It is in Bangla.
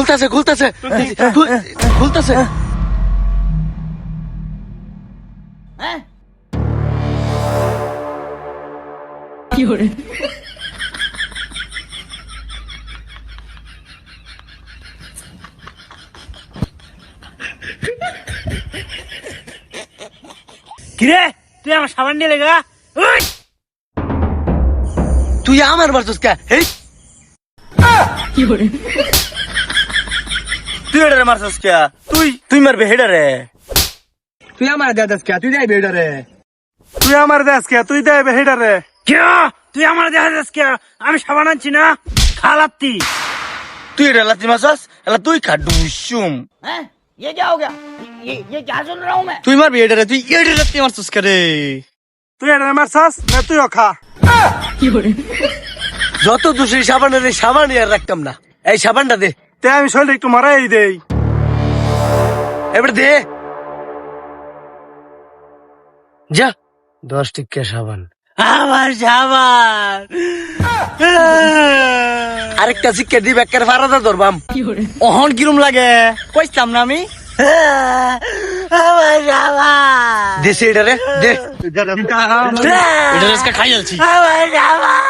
খুলতেছে খুলতেছে কিরে তুই আমার সাবান নিয়ে লেগা তুই আমার মারছস কে? তুই এটারে মারছস কে? তুই মারবে হেডারে। তুই আমার দাদাস কে? তুই যাই বেডারে। তুই আমার দেশ কে? তুই দেবে হেডারে। কে তুই আমার দেখা যাস কে? আমি সাবান আনছি না খালাত্তি। তুই এটা লাতি মারছস? এলা তুই খাড্ডু শুম। ये क्या हो गया? ये क्या सुन रहा हूँ मैं? তুই মারবি এটারে, তুই এটারে লাতি মারছস কে রে? তুই এটারে মারছাস না তুইও খা। যত দোষী সাবানের এই সাবান আর রাখতাম না। এই সাবানটা দে, তে আমি শরীরে একটু মারাই দেই। এবার দে। যা 10 টিক্কা সাবান। আমার সাবান আরেকটা শিক্ষা দিবে একের ফারাদা ধরবাম। অহন কিরম লাগে কইতাম না আমি। আমার সাবান দেশে এটারে দে, এটা আজকে খাই যাচ্ছি। আমার সাবান